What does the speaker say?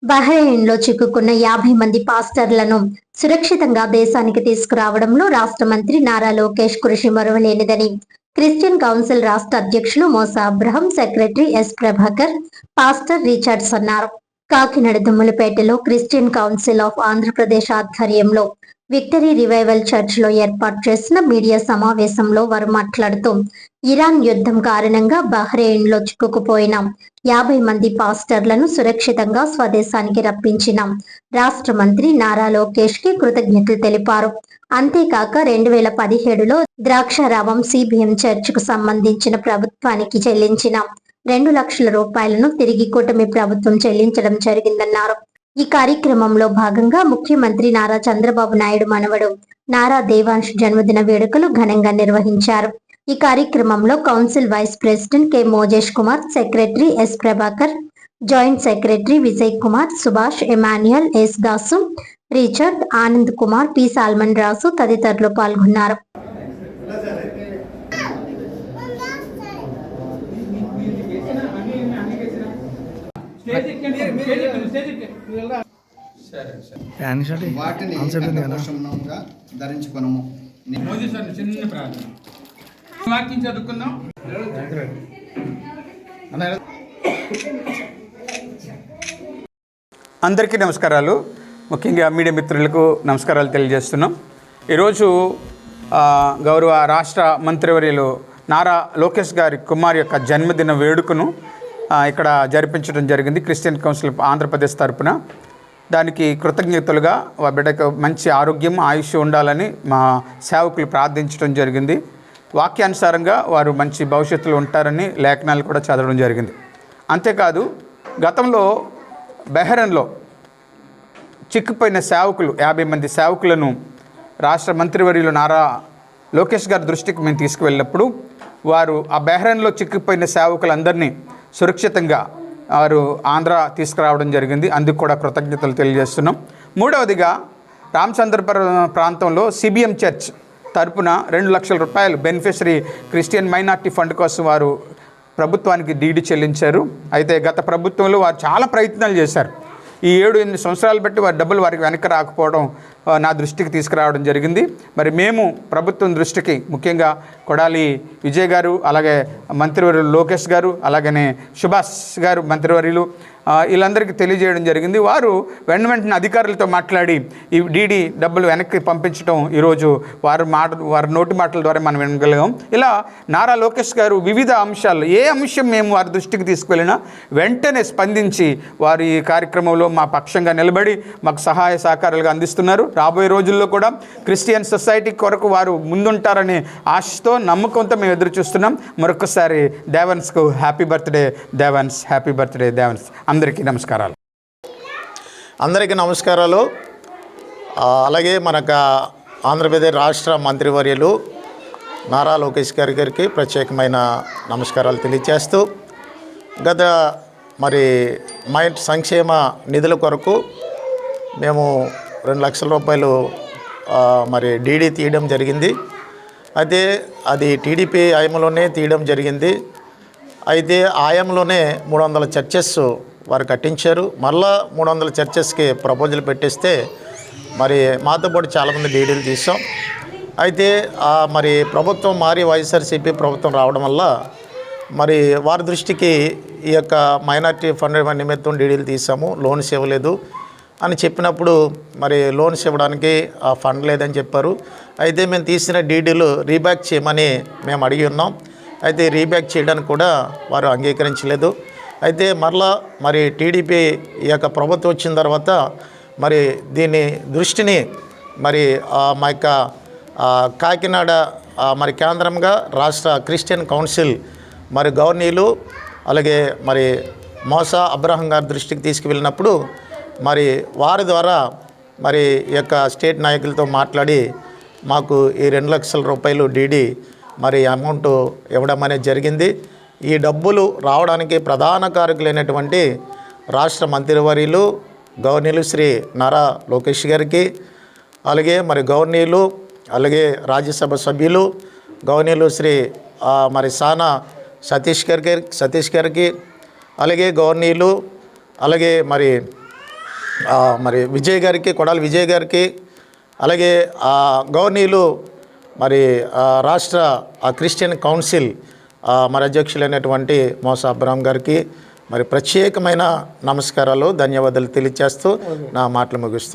బహ్రెయిన్లో చిక్కుకున్న 50 మంది పాస్టర్లను సురక్షితంగా దేశానికి తీసుకురావడంలో రాష్ట్ర మంత్రి నారా లోకేష్ కృషి మరువలేనిదని క్రిస్టియన్ కౌన్సిల్ రాష్ట్ర అధ్యక్షులు Mosa Abraham, secretary S Prabhakar, pastor Richards అన్నారు. కాకినాడ దుమ్మలపేటలో క్రిస్టియన్ కౌన్సిల్ ఆఫ్ ఆంధ్రప్రదేశ్ ఆధ్వర్యంలో విక్టరీ రివైవల్ చర్చ్ లో ఏర్పాటు చేసిన మీడియా సమావేశంలో వారు మాట్లాడుతూ, ఇరాన్ యుద్ధం కారణంగా బహ్రెయిన్ లో చిక్కుకుపోయిన 50 మంది పాస్టర్లను సురక్షితంగా స్వదేశానికి రప్పించిన రాష్ట్ర మంత్రి నారా లోకేష్ కి కృతజ్ఞతలు తెలిపారు. అంతేకాక 2017లో ద్రాక్షారామం సిబిఎం చర్చ్ కు సంబంధించిన ప్రభుత్వానికి చెల్లించిన 2 లక్షల రూపాయలను తిరిగి కూటమి ప్రభుత్వం చెల్లించడం జరిగిందన్నారు. ఈ కార్యక్రమంలో భాగంగా ముఖ్యమంత్రి నారా చంద్రబాబు నాయుడు మనవడు నారా దేవాంశ్ జన్మదిన వేడుకలు ఘనంగా నిర్వహించారు. ఈ కార్యక్రమంలో council vice president K Mojesh Kumar, secretary S Prabhakar, joint secretary Vijay Kumar, Subhash, Emmanuel, S Dasu, Richard, Anand Kumar, P Solomon Rasu తదితరులు పాల్గొన్నారు. వాటిని సంతోషంగా ధరించుకున్నాము. చిన్న ప్రార్థన వాక్యం చదువుకుందాం. అందరికీ నమస్కారాలు. ముఖ్యంగా మీడియా మిత్రులకు నమస్కారాలు తెలియజేస్తున్నాం. ఈరోజు గౌరవ రాష్ట్ర మంత్రివర్యులు నారా లోకేష్ గారి కుమార్ యొక్క జన్మదిన వేడుకను ఇక్కడ జరిపించడం జరిగింది క్రిస్టియన్ కౌన్సిల్ ఆంధ్రప్రదేశ్ తరపున. దానికి కృతజ్ఞతలుగా ఆ బిడ్డకు మంచి ఆరోగ్యం, ఆయుష్ ఉండాలని మా సేవకులు ప్రార్థించడం జరిగింది. వాక్యానుసారంగా వారు మంచి భవిష్యత్తులో ఉంటారని లేఖనాలు కూడా చదవడం జరిగింది. అంతేకాదు, గతంలో బహ్రెయిన్లో చిక్కుపోయిన సేవకులు 50 మంది సేవకులను రాష్ట్ర మంత్రివర్యులు నారా లోకేష్ గారి దృష్టికి మేము తీసుకువెళ్ళినప్పుడు వారు ఆ బహ్రెయిన్లో చిక్కుపోయిన సేవకులందరినీ సురక్షితంగా వారు ఆంధ్ర తీసుకురావడం జరిగింది. అందుకు కూడా కృతజ్ఞతలు తెలియజేస్తున్నాం. మూడవదిగా రామచంద్రపురం ప్రాంతంలో సిబిఎం చర్చ్ తరపున 2 లక్షల రూపాయలు బెనిఫిషరీ క్రిస్టియన్ మైనార్టీ ఫండ్ కోసం వారు ప్రభుత్వానికి డీడీ చెల్లించారు. అయితే గత ప్రభుత్వంలో వారు చాలా ప్రయత్నాలు చేశారు. ఈ 7-8 సంవత్సరాలు బట్టి వారి డబ్బులు వారికి వెనక్కి రాకపోవడం నా దృష్టికి తీసుకురావడం జరిగింది. మరి మేము ప్రభుత్వం దృష్టికి, ముఖ్యంగా కొడాలి విజయ్ గారు, అలాగే మంత్రివర్యులు లోకేష్ గారు, అలాగనే సుభాష్ గారు మంత్రివర్యులు, వీళ్ళందరికీ తెలియజేయడం జరిగింది. వారు వెంటనే అధికారులతో మాట్లాడి ఈ డీడీ డబ్బులు వెనక్కి పంపించడం ఈరోజు వారి నోటి మాటల ద్వారా మనం వినగలిగాం. ఇలా నారా లోకేష్ గారు వివిధ అంశాలు, ఏ అంశం మేము వారి దృష్టికి తీసుకువెళ్ళినా వెంటనే స్పందించి వారు ఈ కార్యక్రమంలో మా పక్షంగా నిలబడి మాకు సహాయ సహకారాలుగా అందిస్తున్నారు. రాబోయే రోజుల్లో కూడా క్రిస్టియన్ సొసైటీ కొరకు వారు ముందుంటారనే ఆశతో, నమ్మకంతో మేము ఎదురు చూస్తున్నాం. మరొకసారి దేవన్స్కు హ్యాపీ బర్త్డే దేవన్స్, హ్యాపీ బర్త్డే దేవన్స్. అందరికీ నమస్కారాలు. అందరికీ నమస్కారాలు. అలాగే మనకు ఆంధ్రప్రదేశ్ రాష్ట్ర మంత్రివర్యులు నారా లోకేష్ గారికి ప్రత్యేకమైన నమస్కారాలు తెలియజేస్తూ, గత సంక్షేమ నిధుల కొరకు మేము 2 లక్షల రూపాయలు డీడీ తీయడం జరిగింది. అయితే అది టీడీపీ హయాంలోనే తీయడం జరిగింది. అయితే హయాంలోనే 300 చర్చెస్ వారు కట్టించారు. మళ్ళా 300 చర్చెస్కి ప్రపోజల్ పెట్టిస్తే మాతో పాటు చాలామంది డీడీలు తీసాం. అయితే ప్రభుత్వం మారి వైఎస్ఆర్సీపీ ప్రభుత్వం రావడం వల్ల వారి దృష్టికి ఈ యొక్క మైనార్టీ ఫండ్ నిమిత్తం డీడీలు తీసాము, లోన్స్ ఇవ్వలేదు అని చెప్పినప్పుడు లోన్స్ ఇవ్వడానికి ఆ ఫండ్ లేదని చెప్పారు. అయితే మేము తీసిన డీడీలు రీబ్యాక్ చేయమని మేము అడిగి ఉన్నాం. అయితే రీబ్యాక్ చేయడానికి కూడా వారు అంగీకరించలేదు. అయితే టీడీపీ ఈ యొక్క ప్రభుత్వం వచ్చిన తర్వాత దీని దృష్టిని మా యొక్క కాకినాడ కేంద్రంగా రాష్ట్ర క్రిస్టియన్ కౌన్సిల్ గవర్నీలు, అలాగే మోసా అబ్రహం గారి దృష్టికి తీసుకువెళ్ళినప్పుడు వారి ద్వారా ఈ యొక్క స్టేట్ నాయకులతో మాట్లాడి మాకు ఈ 2 లక్షల రూపాయలు డీడీ అమౌంట్ ఇవ్వడం అనేది జరిగింది. ఈ డబ్బులు రావడానికి ప్రధాన కారకులైనటువంటి రాష్ట్ర మంత్రివర్యులు గవర్నీలు శ్రీ నారా లోకేష్ గారికి, అలాగే గవర్నీలు, అలాగే రాజ్యసభ సభ్యులు గవర్నీలు శ్రీ సానా సతీష్ గారికి, అలాగే గవర్నీలు, అలాగే మరి విజయ్ గారికి, కొడాలి విజయ్ గారికి, అలాగే గవర్నీలు మరి రాష్ట్ర క్రిస్టియన్ కౌన్సిల్ మరి అధ్యక్షులైనటువంటి మోసా అబ్రహాం గారికి మరి ప్రత్యేకమైన నమస్కారాలు, ధన్యవాదాలు తెలియజేస్తూ నా మాటలు ముగిస్తూ